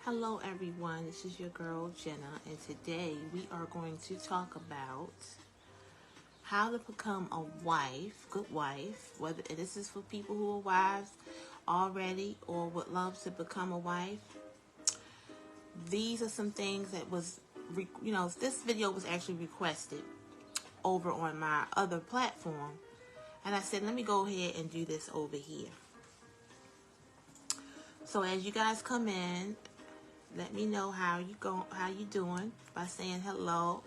Hello everyone, this is your girl Jenna, and today we are going to talk about how to become a wife, good wife, whether this is for people who are wives already or would love to become a wife. These are some things that was, this video was actually requested over on my other platform, and I said, let me go ahead and do this over here. So as you guys come in, let me know how you doing by saying hello,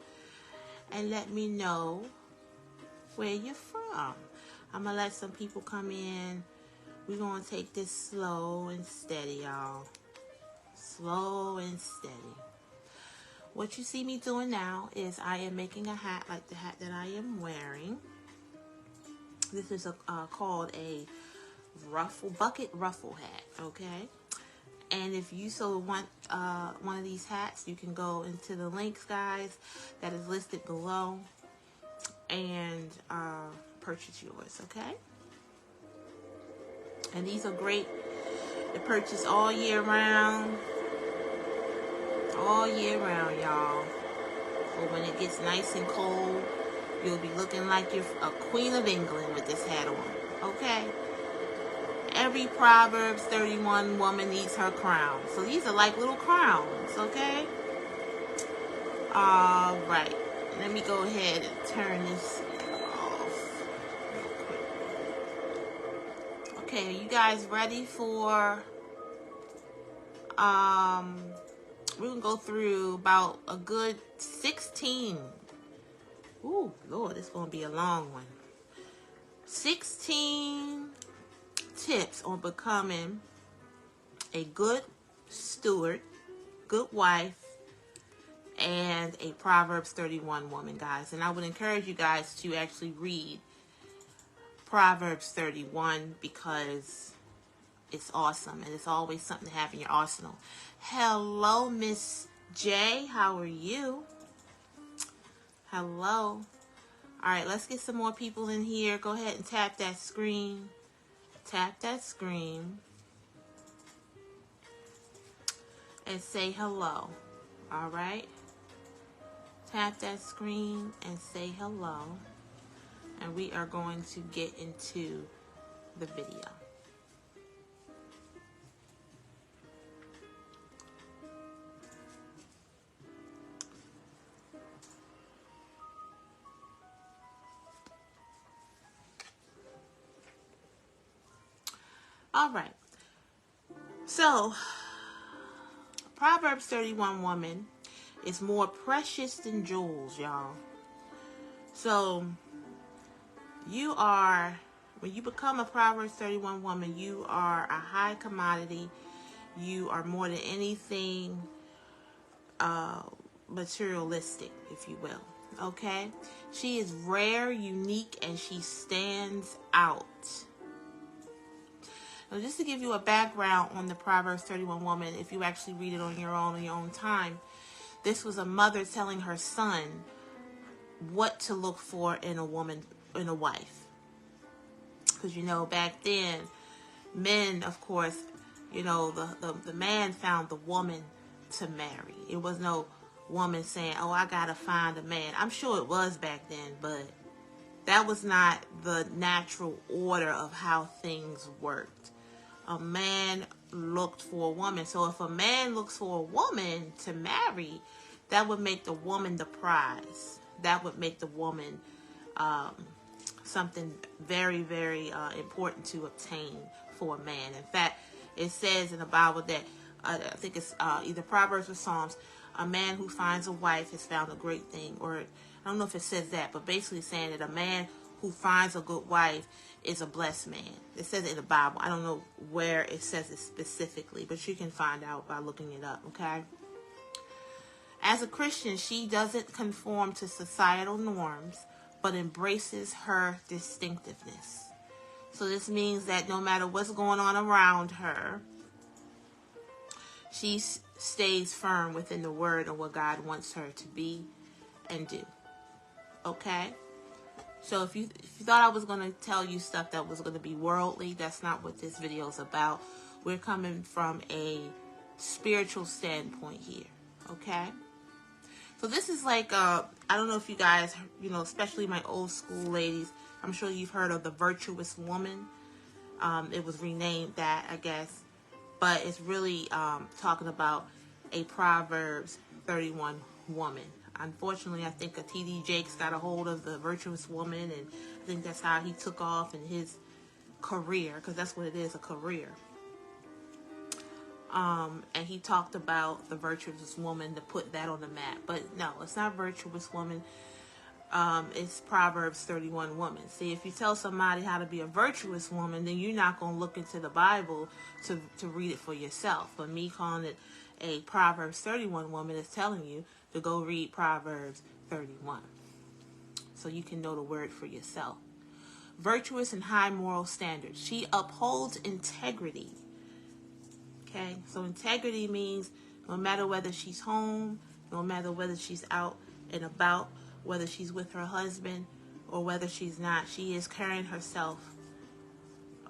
and let me know where you're from. I'm gonna let some people come in. We're gonna take this slow and steady, y'all. Slow and steady. What you see me doing now is I am making a hat like the hat that I am wearing. This is called a bucket ruffle hat, okay? And if you so want one of these hats, you can go into the links, guys, that is listed below, and purchase yours, okay? And these are great to purchase all year round. All year round, y'all. So when it gets nice and cold, you'll be looking like you're a queen of England with this hat on, okay? Every Proverbs 31 woman needs her crown. So these are like little crowns, okay? All right. Let me go ahead and turn this off real quick. Okay, are you guys ready for... we're going to go through about a good 16. Ooh, Lord, it's going to be a long one. 16... tips on becoming a good steward, good wife, and a Proverbs 31 woman, guys. And I would encourage you guys to actually read Proverbs 31 because it's awesome and it's always something to have in your arsenal. Hello, Miss J. How are you? Hello. All right, let's get some more people in here. Go ahead and tap that screen. Tap that screen and say hello. All right? Tap that screen and say hello. And we are going to get into the video. All right. So, Proverbs 31 woman is more precious than jewels, y'all. So, when you become a Proverbs 31 woman, you are a high commodity. You are more than anything materialistic, if you will. Okay? She is rare, unique, and she stands out. Now, just to give you a background on the Proverbs 31 woman, if you actually read it on your own time, this was a mother telling her son what to look for in a woman, in a wife. Because, back then, men, of course, the man found the woman to marry. It was no woman saying, oh, I got to find a man. I'm sure it was back then, but that was not the natural order of how things worked. A man looked for a woman. So if a man looks for a woman to marry, that would make the woman the prize. That would make the woman something very, very important to obtain for a man. In fact, it says in the Bible that, I think it's either Proverbs or Psalms, a man who finds a wife has found a great thing. Or I don't know if it says that, but basically saying that a man who finds a good wife is a blessed man. It says it in the Bible. I don't know where it says it specifically, but you can find out by looking it up, okay? As a Christian, she doesn't conform to societal norms, but embraces her distinctiveness. So this means that no matter what's going on around her, she stays firm within the word of what God wants her to be and do. Okay? So if you thought I was going to tell you stuff that was going to be worldly, that's not what this video is about. We're coming from a spiritual standpoint here. Okay? So this is like, I don't know if you guys, especially my old school ladies, I'm sure you've heard of the Virtuous Woman. It was renamed that, I guess. But it's really talking about a Proverbs 31 woman. Unfortunately, I think a T.D. Jakes got a hold of the Virtuous Woman, and I think that's how he took off in his career, because that's what it is, a career. And he talked about the Virtuous Woman to put that on the map. But no, it's not Virtuous Woman. It's Proverbs 31 woman. See, if you tell somebody how to be a virtuous woman, then you're not going to look into the Bible to read it for yourself. But me calling it a Proverbs 31 woman is telling you to go read Proverbs 31. So you can know the word for yourself. Virtuous and high moral standards. She upholds integrity. Okay, so integrity means no matter whether she's home, no matter whether she's out and about, whether she's with her husband or whether she's not, she is carrying herself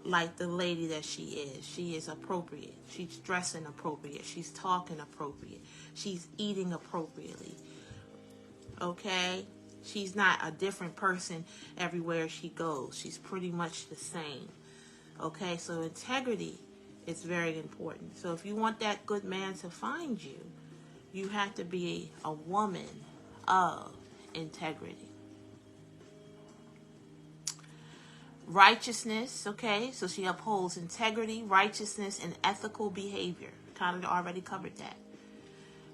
like the lady that she is. She is appropriate. She's dressing appropriate. She's talking appropriate. She's eating appropriately. Okay? She's not a different person everywhere she goes. She's pretty much the same. Okay? So integrity is very important. So if you want that good man to find you, you have to be a woman of integrity. Righteousness, okay, so she upholds integrity, righteousness, and ethical behavior. Kind of already covered that.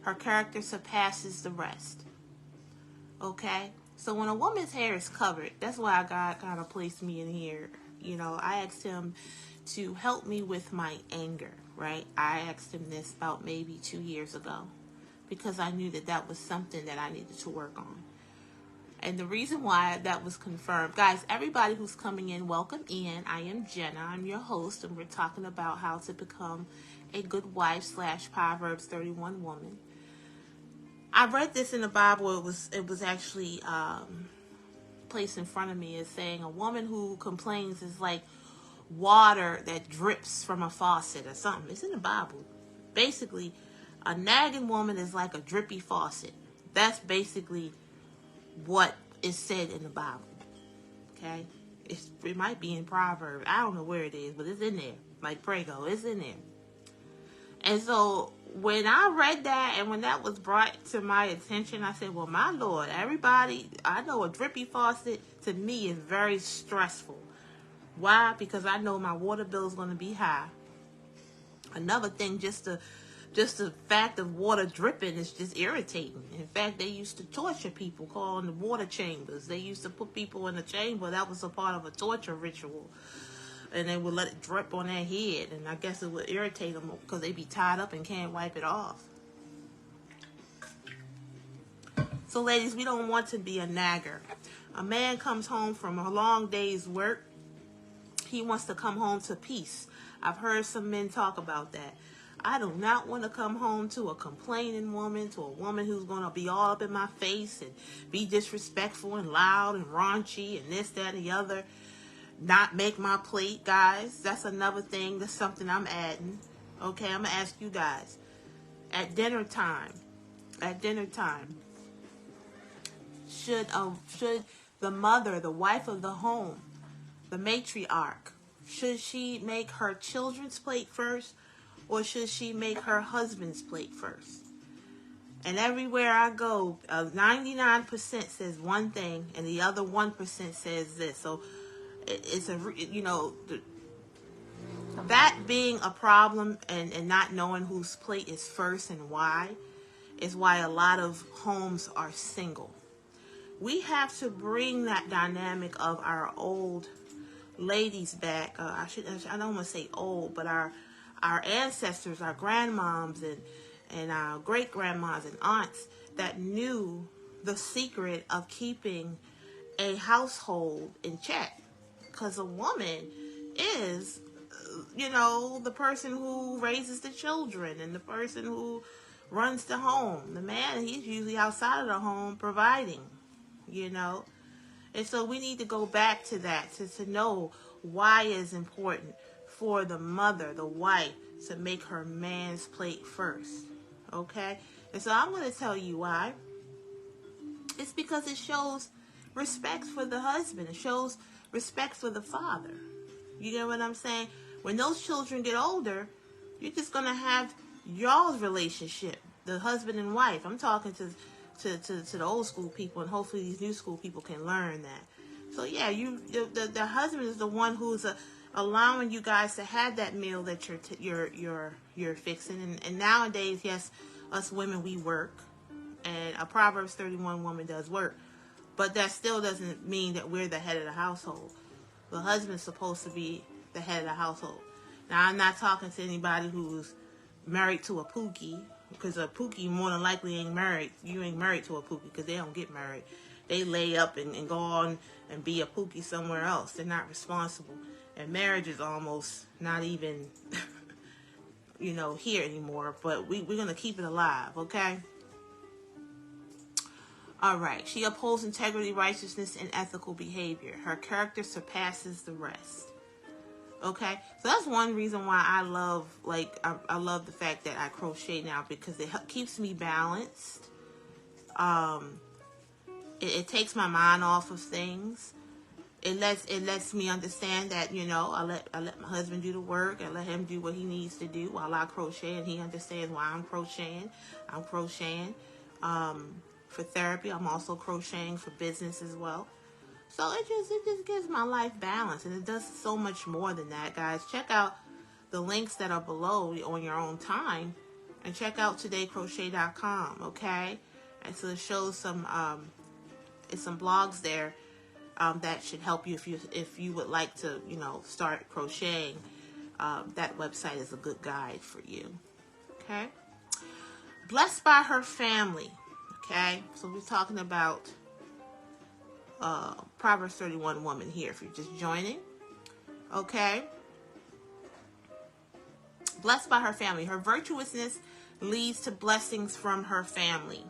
Her character surpasses the rest. Okay, so when a woman's hair is covered, that's why God kind of placed me in here. I asked him to help me with my anger, right? I asked him this about maybe 2 years ago because I knew that was something that I needed to work on. And the reason why that was confirmed, guys, everybody who's coming in, welcome in. I am Jenna. I'm your host, and we're talking about how to become a good wife / Proverbs 31 woman. I read this in the Bible. It was actually placed in front of me as saying a woman who complains is like water that drips from a faucet or something. It's in the Bible. Basically, a nagging woman is like a drippy faucet. That's basically what is said in the Bible. Okay? It might be in Proverbs. I don't know where it is, but it's in there. Like Prego, it's in there. And so when I read that and when that was brought to my attention, I said, well, my Lord, everybody, I know a drippy faucet to me is very stressful. Why? Because I know my water bill is going to be high. Another thing, just the fact of water dripping is just irritating. In fact, they used to torture people, calling the water chambers. They used to put people in a chamber. That was a part of a torture ritual. And they would let it drip on their head. And I guess it would irritate them because they'd be tied up and can't wipe it off. So, ladies, we don't want to be a nagger. A man comes home from a long day's work. He wants to come home to peace. I've heard some men talk about that. I do not want to come home to a complaining woman, to a woman who's going to be all up in my face and be disrespectful and loud and raunchy and this, that, and the other. Not make my plate, guys. That's another thing. That's something I'm adding. Okay, I'm going to ask you guys. At dinner time, should the mother, the wife of the home, the matriarch, should she make her children's plate first, or should she make her husband's plate first? And everywhere I go, 99% says one thing, and the other 1% says this. So it's that being a problem and not knowing whose plate is first and why is why a lot of homes are single. We have to bring that dynamic of our old ladies back. I don't want to say old, but our ancestors, our grandmoms and our great grandmas and aunts that knew the secret of keeping a household in check. Because a woman is, the person who raises the children and the person who runs the home. The man, he's usually outside of the home providing, And so we need to go back to that to know why it's important for the mother, the wife, to make her man's plate first. Okay? And so I'm going to tell you why. It's because it shows respect for the husband. It shows respect for the father. You get what I'm saying? When those children get older, you're just going to have y'all's relationship, the husband and wife. I'm talking to the old school people, and hopefully these new school people can learn that. So yeah, the husband is the one who's allowing you guys to have that meal that you're fixing. And nowadays, yes, us women, we work, and a Proverbs 31 woman does work, but that still doesn't mean that we're the head of the household. The husband's supposed to be the head of the household. Now, I'm not talking to anybody who's married to a pookie, because a pookie more than likely ain't married. You ain't married to a pookie, because they don't get married. They lay up and go on and be a pookie somewhere else. They're not responsible. And marriage is almost not even, here anymore. But we're going to keep it alive, okay? All right. She upholds integrity, righteousness, and ethical behavior. Her character surpasses the rest. Okay, so that's one reason why I love, I love the fact that I crochet now, because it keeps me balanced. It takes my mind off of things. It lets me understand that, I let my husband do the work. I let him do what he needs to do while I crochet, and he understands why I'm crocheting. I'm crocheting for therapy. I'm also crocheting for business as well. So it just gives my life balance, and it does so much more than that, guys. Check out the links that are below on your own time, and check out todaycrochet.com, okay? And so it shows some blogs there that should help you if you would like to start crocheting. That website is a good guide for you, okay? Blessed by her family, okay? So we're talking about Proverbs 31 woman here, if you're just joining. Okay. Blessed by her family. Her virtuousness leads to blessings from her family.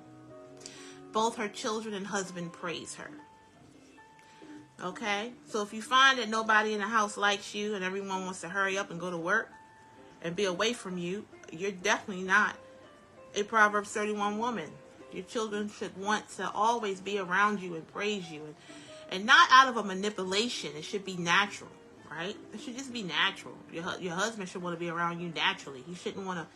Both her children and husband praise her. Okay. So if you find that nobody in the house likes you and everyone wants to hurry up and go to work and be away from you, you're definitely not a Proverbs 31 woman. Your children should want to always be around you and praise you, and not out of a manipulation. It should be natural, right? It should just be natural. Your husband should want to be around you naturally. He shouldn't want to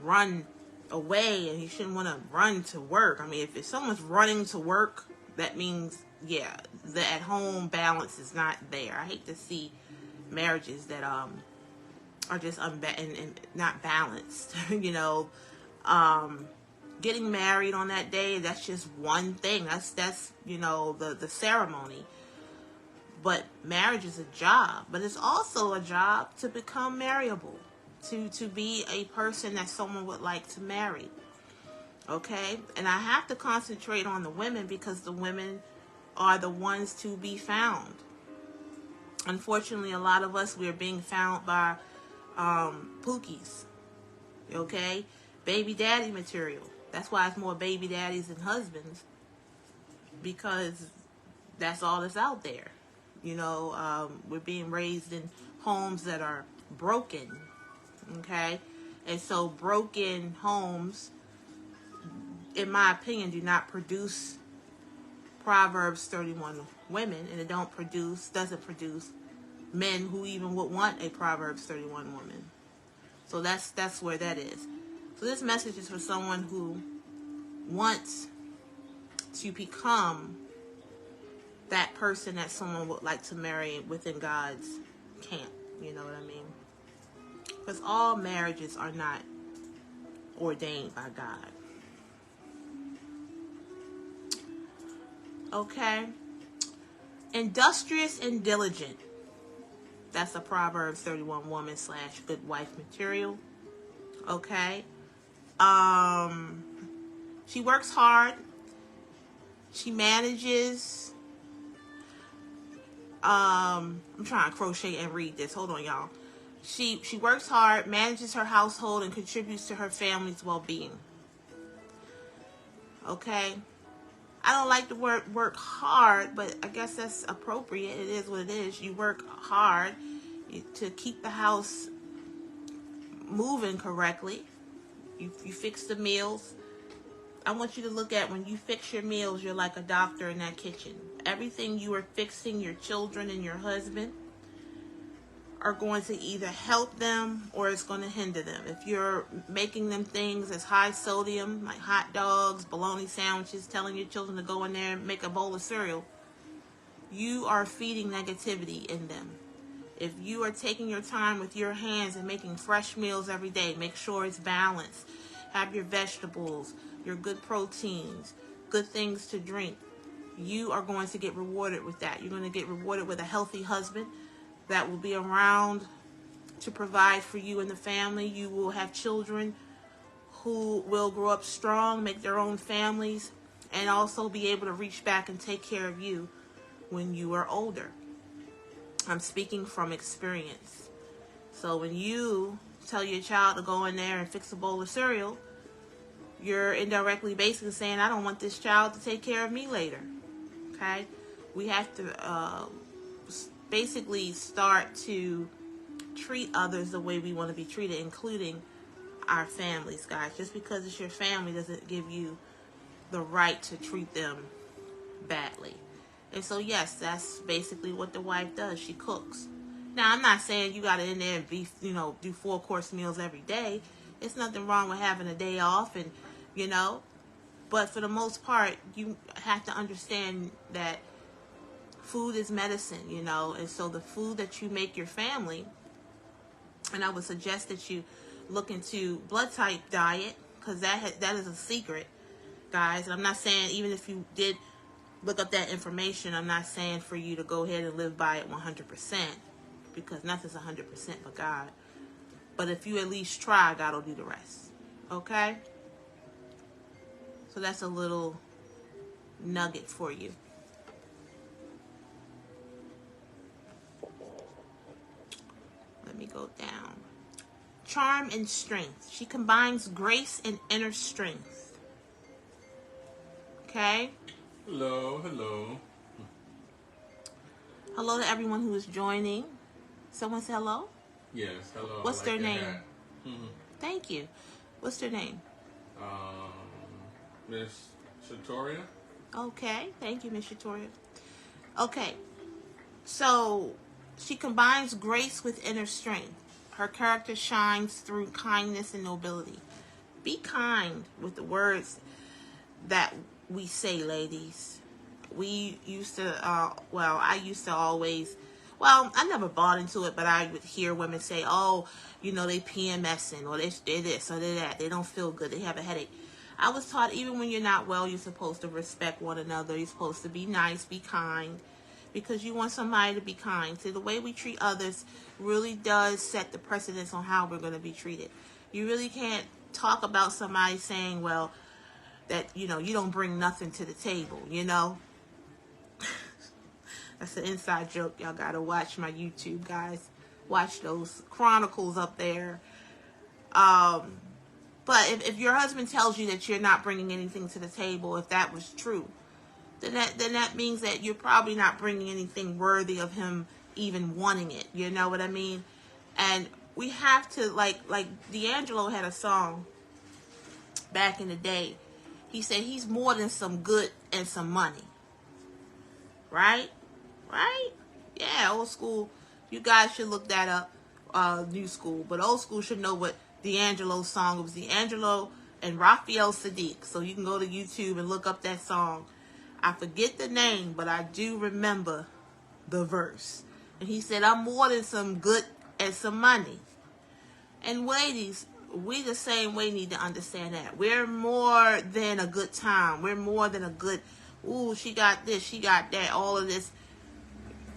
run away, and he shouldn't want to run to work. I mean, if someone's running to work, that means, yeah, the at-home balance is not there. I hate to see marriages that are just and not balanced, Getting married on that day, that's just one thing. That's the ceremony. But marriage is a job. But it's also a job to become marriable. To be a person that someone would like to marry. Okay? And I have to concentrate on the women, because the women are the ones to be found. Unfortunately, a lot of us, we're being found by pookies. Okay? Baby daddy material. That's why it's more baby daddies than husbands, because that's all that's out there. We're being raised in homes that are broken, okay? And so broken homes, in my opinion, do not produce Proverbs 31 women, and it doesn't produce men who even would want a Proverbs 31 woman. So that's where that is. So this message is for someone who wants to become that person that someone would like to marry within God's camp. You know what I mean? Because all marriages are not ordained by God. Okay? Industrious and diligent. That's a Proverbs 31 woman / good wife material. Okay? She works hard. She manages. I'm trying to crochet and read this. Hold on, y'all. She works hard, manages her household, and contributes to her family's well-being. Okay? I don't like the word work hard, but I guess that's appropriate. It is what it is. You work hard to keep the house moving correctly. You fix the meals. I want you to look at when you fix your meals, you're like a doctor in that kitchen. Everything you are fixing, your children and your husband, are going to either help them or it's going to hinder them. If you're making them things as high sodium, like hot dogs, bologna sandwiches, telling your children to go in there and make a bowl of cereal, you are feeding negativity in them. If you are taking your time with your hands and making fresh meals every day, make sure it's balanced. Have your vegetables, your good proteins, good things to drink. You are going to get rewarded with that. You're going to get rewarded with a healthy husband that will be around to provide for you and the family. You will have children who will grow up strong, make their own families, and also be able to reach back and take care of you when you are older. I'm speaking from experience. So when you tell your child to go in there and fix a bowl of cereal, you're indirectly basically saying, I don't want this child to take care of me later. Okay? We have to basically start to treat others the way we want to be treated, including our families, guys. Just because it's your family doesn't give you the right to treat them badly. And so, yes, that's basically what the wife does. She cooks. Now, I'm not saying you got to in there and be, do 4-course meals every day. It's nothing wrong with having a day off and, But for the most part, you have to understand that food is medicine, And so the food that you make your family, and I would suggest that you look into blood type diet, because that is a secret, guys. And I'm not saying, even if you did look up that information, I'm not saying for you to go ahead and live by it 100%, because nothing's 100% but God. But if you at least try, God will do the rest. Okay? So that's a little nugget for you. Let me go down. Charm and strength. She combines grace and inner strength. Okay? Hello, hello. Hello to everyone who is joining. Someone say hello? Yes, hello. What's their name? Mm-hmm. Thank you. What's their name? Miss Shatoria. Okay, thank you, Miss Shatoria. Okay, so she combines grace with inner strength. Her character shines through kindness and nobility. Be kind with the words that we say, ladies. We used to, I used to always, I never bought into it, but I would hear women say, oh, they PMSing, or they're this, or they're that. They don't feel good. They have a headache. I was taught, even when you're not well, you're supposed to respect one another. You're supposed to be nice, be kind, because you want somebody to be kind. So the way we treat others really does set the precedence on how we're going to be treated. You really can't talk about somebody saying, well, that, you don't bring nothing to the table, That's an inside joke. Y'all got to watch my YouTube, guys. Watch those chronicles up there. But if your husband tells you that you're not bringing anything to the table, if that was true, then that means that you're probably not bringing anything worthy of him even wanting it. You know what I mean? And we have to, like D'Angelo had a song back in the day. He said he's more than some good and some money. Right? Right? Yeah, old school. You guys should look that up. New school. But old school should know what D'Angelo's song. It was D'Angelo and Raphael Sadiq. So you can go to YouTube and look up that song. I forget the name, but I do remember the verse. And he said, I'm more than some good and some money. And ladies, we the same way need to understand that. We're more than a good time. We're more than a good, ooh, she got this, she got that, all of this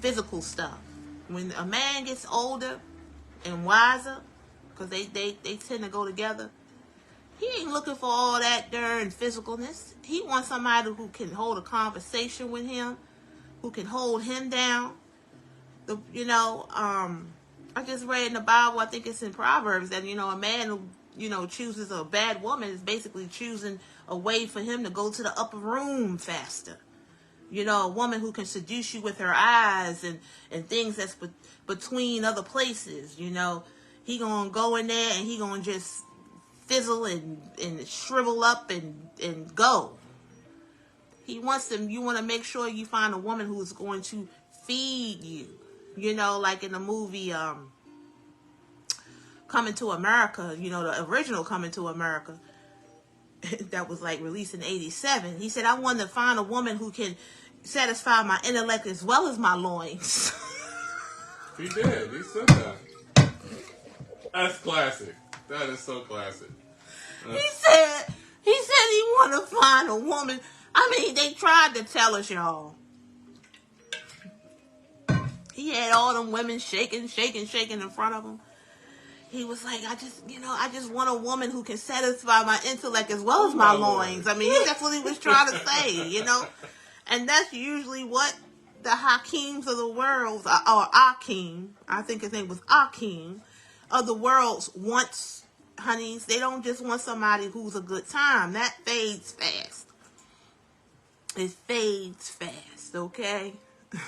physical stuff. When a man gets older and wiser, because they tend to go together, he ain't looking for all that darn physicalness. He wants somebody who can hold a conversation with him, who can hold him down. I just read in the Bible, I think it's in Proverbs, that, a man who, chooses a bad woman is basically choosing a way for him to go to the upper room faster. A woman who can seduce you with her eyes and things that's between other places, he gonna go in there and he gonna just fizzle and shrivel up and go. He wants them. You want to make sure you find a woman who's going to feed you. You know, like in the movie Coming to America, you know, the original Coming to America that was like released in '87. He said, I want to find a woman who can satisfy my intellect as well as my loins. He did. He said that. That's classic. That is so classic. He said he want to find a woman. I mean, they tried to tell us, y'all. He had all them women shaking in front of him. He was like, I just want a woman who can satisfy my intellect as well as my loins. I mean, that's what he was trying to say, you know. And that's usually what the Hakeems of the world, or Akeem, I think his name was Akeem, of the world wants, honeys. They don't just want somebody who's a good time. That fades fast. It fades fast, okay?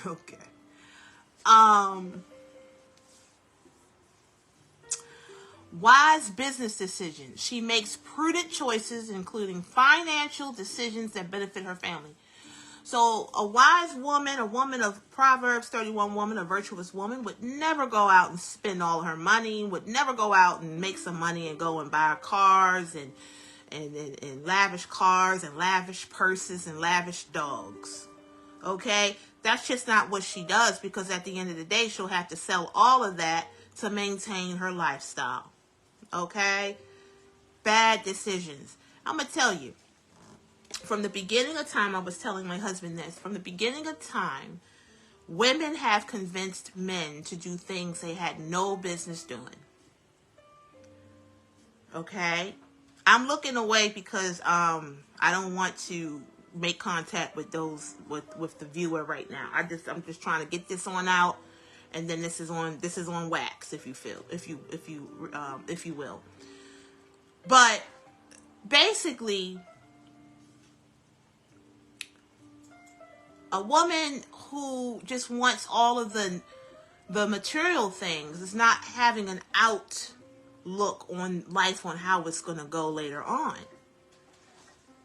Okay. Wise business decisions. She makes prudent choices, including financial decisions that benefit her family. So a wise woman, a woman of Proverbs 31 woman, a virtuous woman, would never go out and spend all her money, would never go out and make some money and go and buy cars and lavish cars and lavish purses and lavish dogs. Okay? That's just not what she does, because at the end of the day, she'll have to sell all of that to maintain her lifestyle. Okay? Bad decisions. I'm going to tell you, from the beginning of time, I was telling my husband this, from the beginning of time, women have convinced men to do things they had no business doing. Okay? I'm looking away because I don't want to make contact with those with the viewer right now. I'm just trying to get this on out, and then this is on wax, if you will. But basically, a woman who just wants all of the material things is not having an outlook on life, on how it's going to go later on.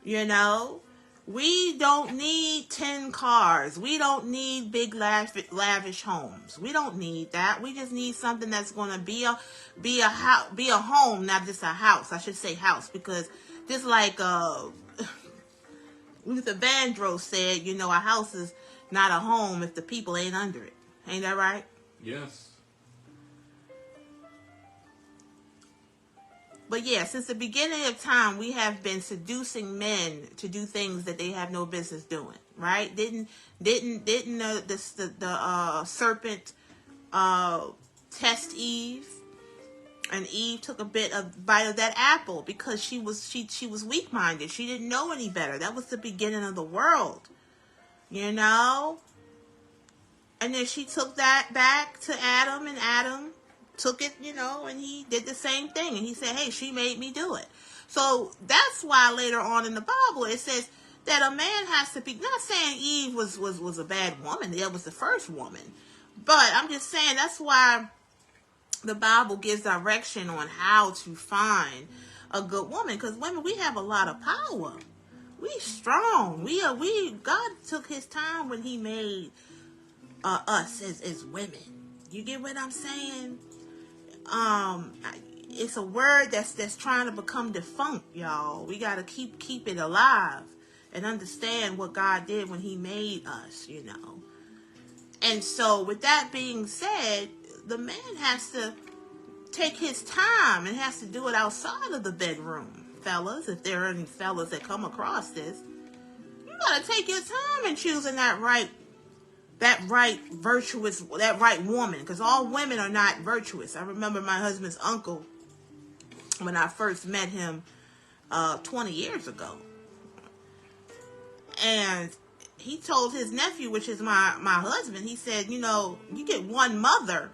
You know, we don't need 10 cars. We don't need big lavish homes. We don't need that. We just need something that's going to be a home, not just a house. I should say house, because just like Luther Vandross said, you know, a house is not a home if the people ain't under it. Ain't that right? Yes. But yeah, since the beginning of time, we have been seducing men to do things that they have no business doing, right? Didn't the serpent test Eve, and Eve took a bite of that apple because she was weak-minded. She didn't know any better. That was the beginning of the world, you know. And then she took that back to Adam, and Adam took it, you know, and he did the same thing. And he said, hey, she made me do it. So that's why later on in the Bible it says that a man has to be, not saying Eve was a bad woman. That was the first woman. But I'm just saying that's why the Bible gives direction on how to find a good woman. Because women, we have a lot of power. We strong. God took his time when he made us as women. You get what I'm saying? It's a word that's trying to become defunct, y'all. We got to keep it alive and understand what God did when he made us, you know. And so with that being said, the man has to take his time and has to do it outside of the bedroom. Fellas, if there are any fellas that come across this, you got to take your time in choosing that right virtuous, that right woman, because all women are not virtuous. I remember my husband's uncle, when I first met him 20 years ago, and he told his nephew, which is my husband, he said, you know, you get one mother,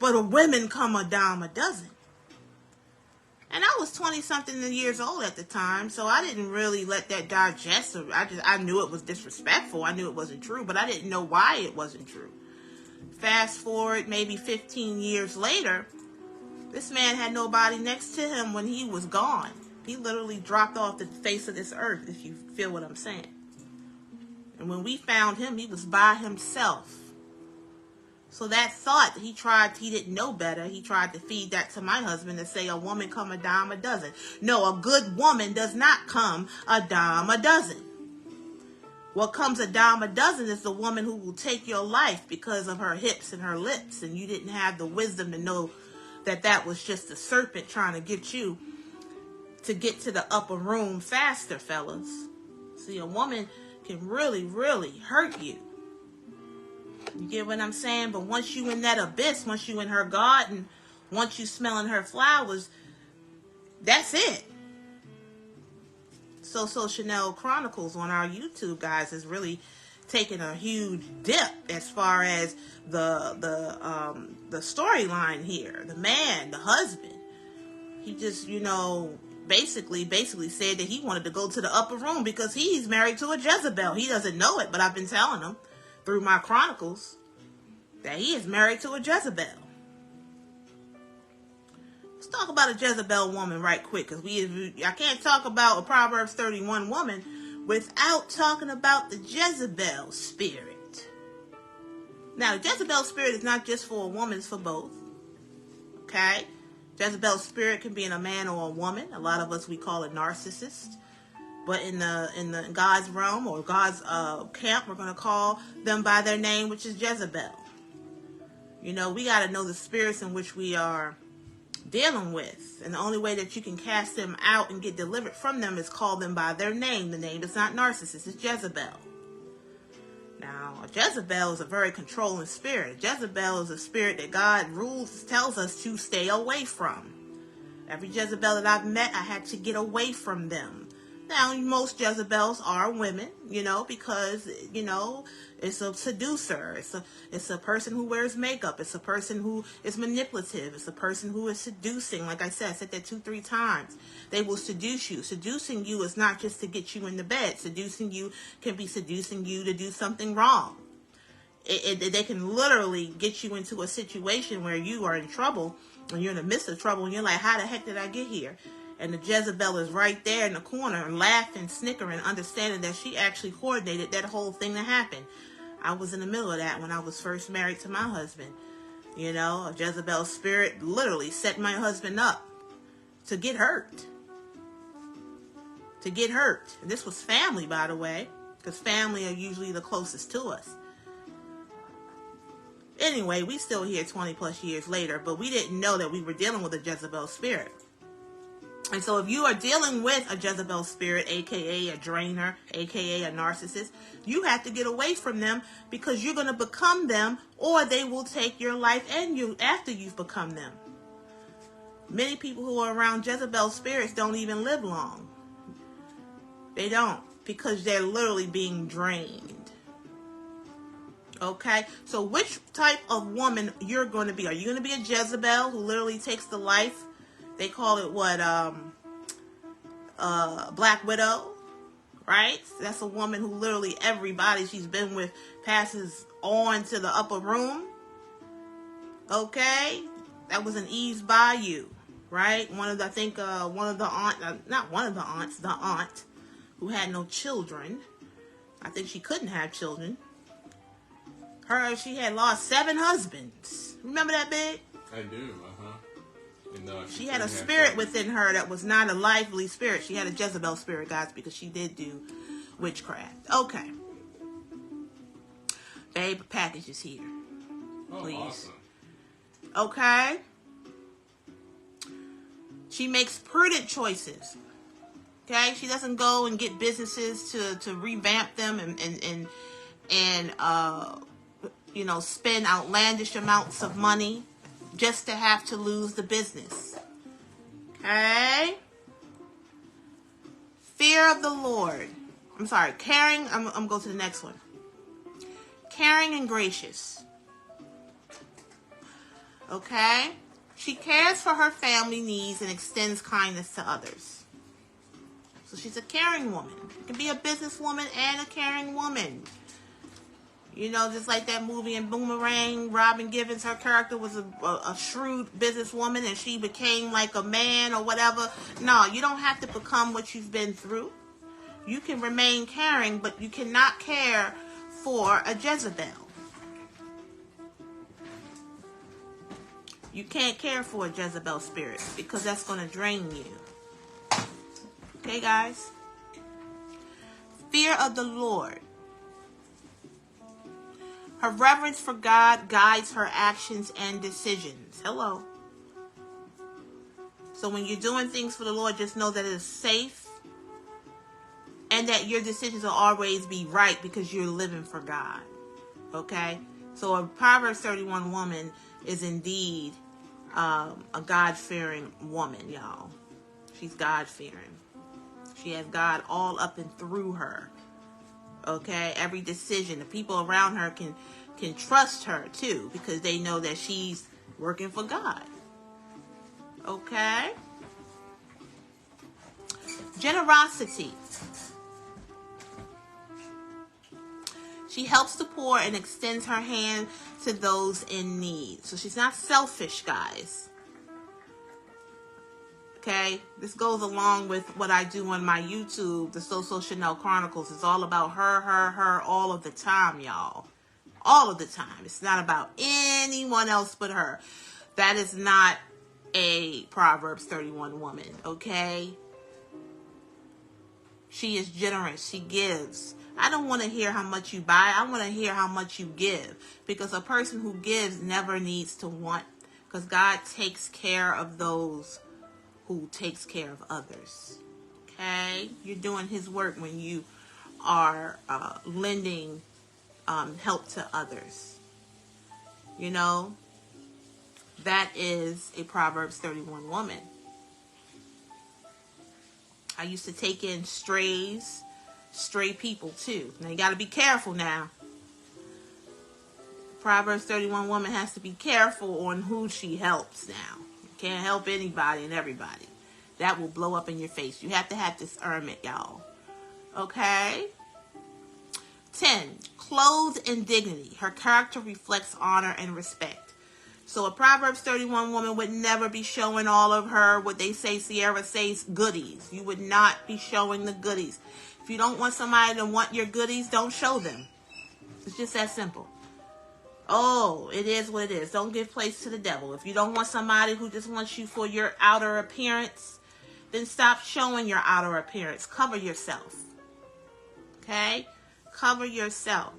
but women come a dime a dozen. And I was 20-something years old at the time, so I didn't really let that digest. I knew it was disrespectful. I knew it wasn't true, but I didn't know why it wasn't true. Fast forward maybe 15 years later, This man had nobody next to him when he was gone. He literally dropped off the face of this earth, if you feel what I'm saying. And when we found him, he was by himself. So that thought, he didn't know better. He tried to feed that to my husband and say a woman come a dime a dozen. No, a good woman does not come a dime a dozen. What comes a dime a dozen is the woman who will take your life because of her hips and her lips. And you didn't have the wisdom to know that that was just a serpent trying to get you to get to the upper room faster, fellas. See, a woman can really, really hurt you. You get what I'm saying? But once you in that abyss, once you in her garden, once you smelling her flowers, that's it. So Chanel Chronicles on our YouTube, guys, is really taking a huge dip as far as the storyline here. The man, the husband, he just, basically said that he wanted to go to the upper room because he's married to a Jezebel. He doesn't know it, but I've been telling him through my chronicles that he is married to a Jezebel. Let's talk about a Jezebel woman right quick, because I can't talk about a Proverbs 31 woman without talking about the Jezebel spirit. Now, the Jezebel spirit is not just for a woman, it's for both. Okay? Jezebel spirit can be in a man or a woman. A lot of us, we call it narcissist. But in the God's realm or God's camp, we're going to call them by their name, which is Jezebel. We got to know the spirits in which we are dealing with. And the only way that you can cast them out and get delivered from them is call them by their name. The name is not narcissist, it's Jezebel. Now, a Jezebel is a very controlling spirit. A Jezebel is a spirit that God tells us to stay away from. Every Jezebel that I've met, I had to get away from them. Now, most Jezebels are women, because, it's a seducer. It's a person who wears makeup. It's a person who is manipulative. It's a person who is seducing. Like I said that 2-3 times. They will seduce you. Seducing you is not just to get you in the bed. Seducing you can be seducing you to do something wrong. They can literally get you into a situation where you are in trouble, and you're in the midst of trouble, and you're like, how the heck did I get here? And the Jezebel is right there in the corner, laughing, snickering, understanding that she actually coordinated that whole thing to happen. I was in the middle of that when I was first married to my husband. A Jezebel spirit literally set my husband up to get hurt. And this was family, by the way, because family are usually the closest to us. Anyway, we still here 20 plus years later, but we didn't know that we were dealing with a Jezebel spirit. And so if you are dealing with a Jezebel spirit, aka a drainer, aka a narcissist, you have to get away from them, because you're going to become them, or they will take your life and you after you've become them. Many people who are around Jezebel spirits don't even live long. They don't, because they're literally being drained. Okay, so which type of woman you're going to be? Are you going to be a Jezebel who literally takes the life? They call it Black Widow, right? That's a woman who literally everybody she's been with passes on to the upper room. Okay, that was an Eve's Bayou, right? The aunt who had no children. I think she couldn't have children. She had lost 7 husbands. Remember that, Big? I do, she had a spirit within her that was not a lively spirit. She had a Jezebel spirit, guys, because she did do witchcraft. Okay. Babe, a package is here. Please. Awesome. Okay. She makes prudent choices. Okay? She doesn't go and get businesses to revamp them and spend outlandish amounts of money just to have to lose the business. Okay? Fear of the Lord. Caring. I'm going to go to the next one. Caring and gracious. Okay? She cares for her family needs and extends kindness to others. So she's a caring woman. You can be a businesswoman and a caring woman. You know, just like that movie in Boomerang, Robin Givens, her character was a shrewd businesswoman and she became like a man or whatever. No, you don't have to become what you've been through. You can remain caring, but you cannot care for a Jezebel. You can't care for a Jezebel spirit because that's going to drain you. Okay, guys? Fear of the Lord. Her reverence for God guides her actions and decisions. Hello. So when you're doing things for the Lord, just know that it is safe and that your decisions will always be right because you're living for God. Okay? So a Proverbs 31 woman is indeed a God-fearing woman, y'all. She's God-fearing. She has God all up and through her. Okay, every decision, the people around her can trust her too because they know that she's working for God. Okay. Generosity. She helps the poor and extends her hand to those in need. So she's not selfish, guys. Okay, this goes along with what I do on my YouTube, the So Chanel Chronicles. It's all about her, all of the time, y'all. All of the time. It's not about anyone else but her. That is not a Proverbs 31 woman, okay? She is generous. She gives. I don't want to hear how much you buy. I want to hear how much you give. Because a person who gives never needs to want. Because God takes care of those who takes care of others. Okay? You're doing his work when you are lending help to others. You know? That is a Proverbs 31 woman. I used to take in stray people too. Now you got to be careful now. Proverbs 31 woman has to be careful on who she helps now. Can't help anybody and everybody. That will blow up in your face. You have to have discernment, y'all. Okay? 10. Clothed in dignity. Her character reflects honor and respect. So a Proverbs 31 woman would never be showing all of her, what they say, Sierra says, goodies. You would not be showing the goodies. If you don't want somebody to want your goodies, don't show them. It's just that simple. Oh, it is what it is. Don't give place to the devil. If you don't want somebody who just wants you for your outer appearance, then stop showing your outer appearance. Cover yourself. Okay? Cover yourself.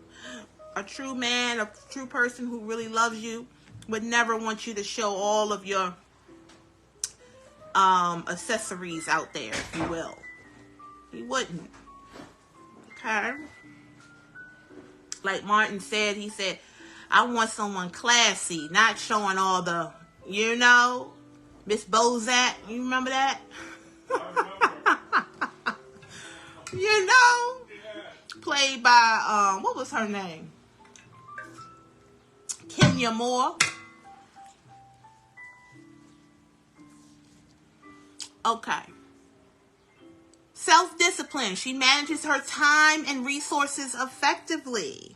A true man, a true person who really loves you would never want you to show all of your accessories out there, if you will. He wouldn't. Okay? Like Martin said, he said, I want someone classy, not showing all the, you know, Miss Bozak. You remember that? You know? Played by, what was her name? Kenya Moore. Okay. Self-discipline. She manages her time and resources effectively.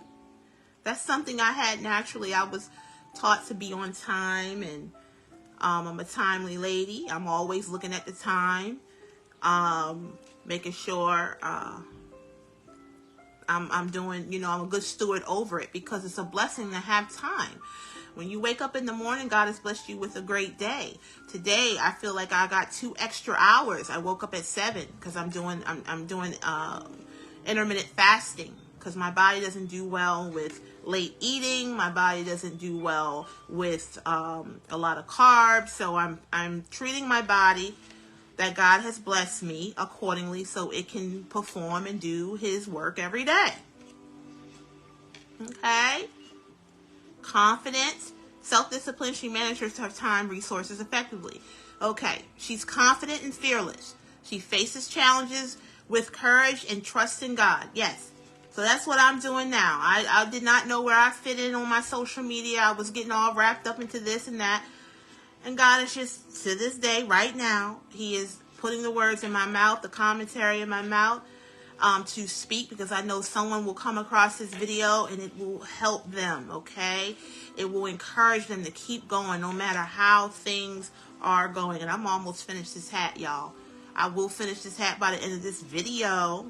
That's something I had naturally. I was taught to be on time, and I'm a timely lady. I'm always looking at the time, making sure I'm doing, you know, I'm a good steward over it because it's a blessing to have time. When you wake up in the morning, God has blessed you with a great day. Today, I feel like I got 2 extra hours. I woke up at 7 because I'm doing intermittent fasting because my body doesn't do well with late eating. My body doesn't do well with a lot of carbs. So I'm treating my body that God has blessed me accordingly so it can perform and do his work every day. Okay? Confidence, self-discipline. She manages her time, resources effectively. Okay, she's confident and fearless. She faces challenges with courage and trust in God. Yes. So that's what I'm doing now. I did not know where I fit in on my social media. I was getting all wrapped up into this and that. And God is just, to this day, right now, he is putting the words in my mouth, the commentary in my mouth. to speak, because I know someone will come across this video and it will help them, okay? It will encourage them to keep going no matter how things are going. And I'm almost finished this hat, y'all. I will finish this hat by the end of this video.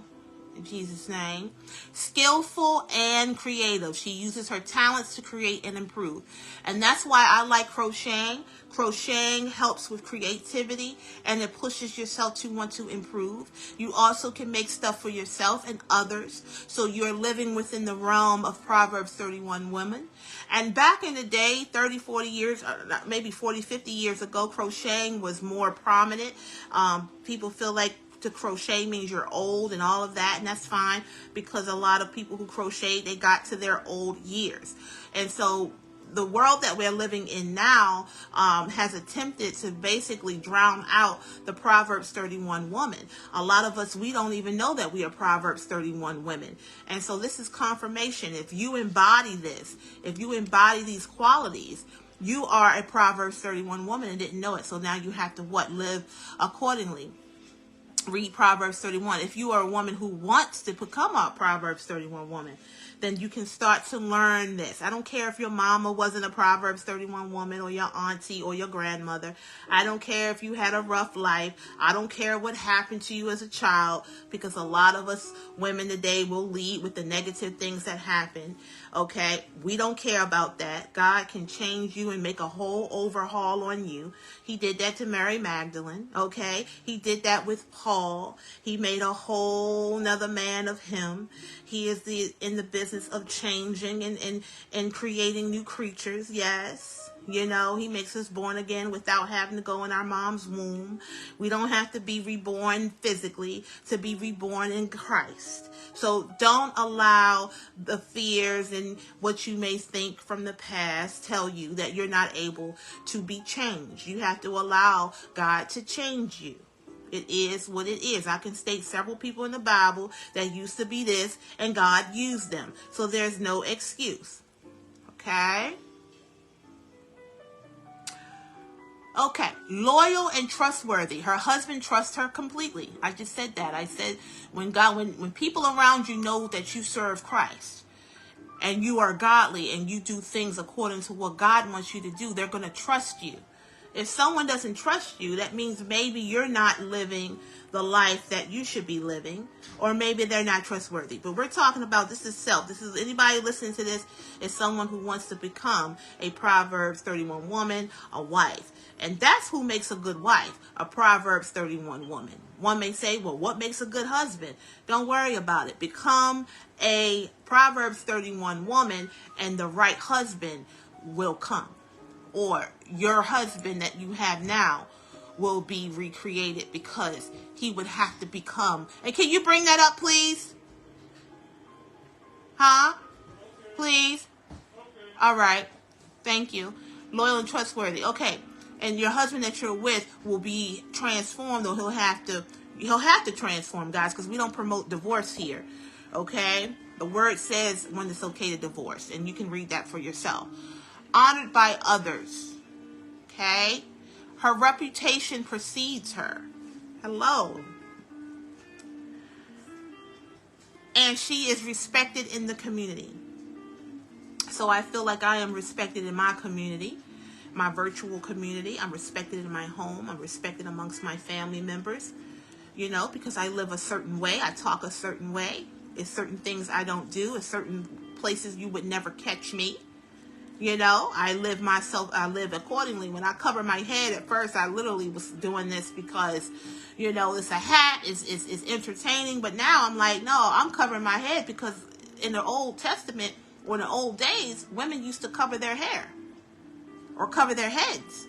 In Jesus' name. Skillful and creative. She uses her talents to create and improve. And that's why I like crocheting. Crocheting helps with creativity and it pushes yourself to want to improve. You also can make stuff for yourself and others. So you're living within the realm of Proverbs 31 women. And back in the day, 30, 40 years, maybe 40, 50 years ago, crocheting was more prominent. People feel like to crochet means you're old and all of that, and that's fine, because a lot of people who crochet, they got to their old years. And so the world that we're living in now has attempted to basically drown out the Proverbs 31 woman. A lot of us, we don't even know that we are Proverbs 31 women. And so this is confirmation. If you embody this, if you embody these qualities, you are a Proverbs 31 woman and didn't know it. So now you have to what? Live accordingly. Read Proverbs 31. If you are a woman who wants to become a Proverbs 31 woman, then you can start to learn this. I don't care if your mama wasn't a Proverbs 31 woman, or your auntie, or your grandmother. I don't care if you had a rough life. I don't care what happened to you as a child, because a lot of us women today will lead with the negative things that happen. Okay, we don't care about that. God can change you and make a whole overhaul on you. He did that to Mary Magdalene. Okay, he did that with Paul. He made a whole nother man of him. He is in the business of changing and creating new creatures. Yes. You know, he makes us born again without having to go in our mom's womb. We don't have to be reborn physically to be reborn in Christ. So don't allow the fears and what you may think from the past tell you that you're not able to be changed. You have to allow God to change you. It is what it is. I can state several people in the Bible that used to be this and God used them. So there's no excuse. Okay? Okay, loyal and trustworthy. Her husband trusts her completely. I just said that. I said when people around you know that you serve Christ and you are godly and you do things according to what God wants you to do, they're going to trust you. If someone doesn't trust you, that means maybe you're not living the life that you should be living, or maybe they're not trustworthy. But we're talking about, this is self. This is anybody listening to this is someone who wants to become a Proverbs 31 woman, a wife. And that's who makes a good wife, a Proverbs 31 woman. One may say, well, what makes a good husband? Don't worry about it. Become a Proverbs 31 woman and the right husband will come. Or your husband that you have now will be recreated, because he would have to become. And can you bring that up, please? Huh? Please? All right. Thank you. Loyal and trustworthy. Okay. And your husband that you're with will be transformed, or he'll have to transform, guys, because we don't promote divorce here. Okay? The word says when it's okay to divorce, and you can read that for yourself. Honored by others. Okay? Her reputation precedes her. Hello. And she is respected in the community. So I feel like I am respected in my community, my virtual community. I'm respected in my home. I'm respected amongst my family members, you know, because I live a certain way. I talk a certain way. It's certain things I don't do. It's certain places you would never catch me. You know, I live accordingly. When I cover my head, at first I literally was doing this because, you know, it's a hat, it's entertaining. But now I'm like, no, I'm covering my head because in the Old Testament, or in the old days, women used to cover their hair or cover their heads.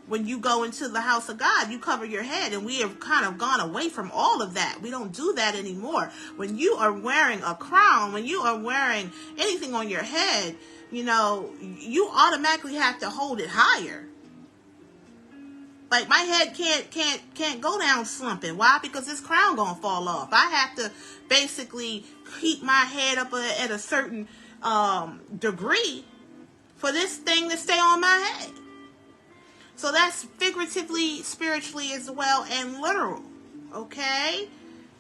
When you go into the house of God, you cover your head, and we have kind of gone away from all of that. We don't do that anymore. When you are wearing a crown, when you are wearing anything on your head, you know, you automatically have to hold it higher. Like my head can't go down slumping. Why? Because this crown gonna fall off. I have to basically keep my head up at a certain degree for this thing to stay on my head. So that's figuratively, spiritually as well, and literal. Okay?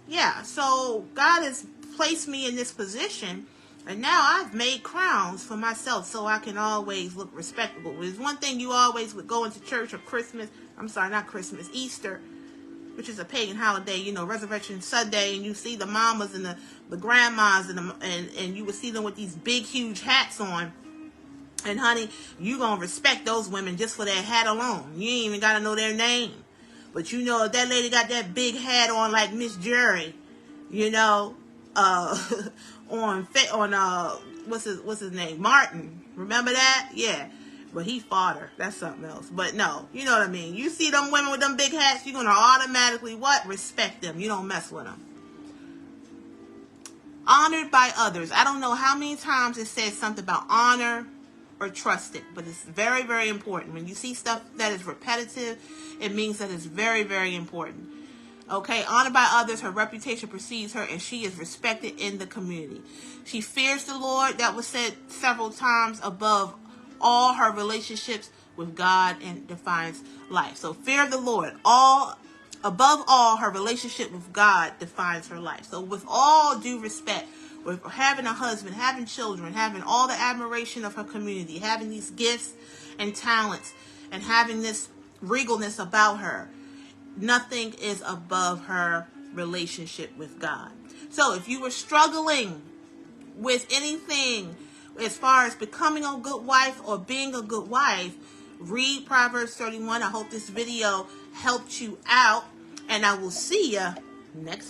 Yeah, so God has placed me in this position, and now I've made crowns for myself so I can always look respectable. There's one thing you always would go into church or Christmas, I'm sorry, not Christmas, Easter, which is a pagan holiday, you know, Resurrection Sunday, and you see the mamas and the grandmas and you would see them with these big, huge hats on. And honey, you gonna respect those women just for their hat alone. You ain't even gotta know their name. But you know, if that lady got that big hat on like Miss Jerry, you know, on what's his name? Martin. Remember that? Yeah. But he fought her. That's something else. But no, you know what I mean. You see them women with them big hats, you're gonna automatically what? Respect them. You don't mess with them. Honored by others. I don't know how many times it says something about honor or trusted, but it's very, very important. When you see stuff that is repetitive, it means that it's very, very important. Okay, honored by others, her reputation precedes her, and she is respected in the community. She fears the Lord. That was said several times. Above all, her relationships with God and defines life. So fear of the Lord. Above all, her relationship with God defines her life. So with all due respect, with having a husband, having children, having all the admiration of her community, having these gifts and talents, and having this regalness about her, nothing is above her relationship with God. So if you were struggling with anything as far as becoming a good wife or being a good wife, read Proverbs 31. I hope this video helped you out, and I will see you next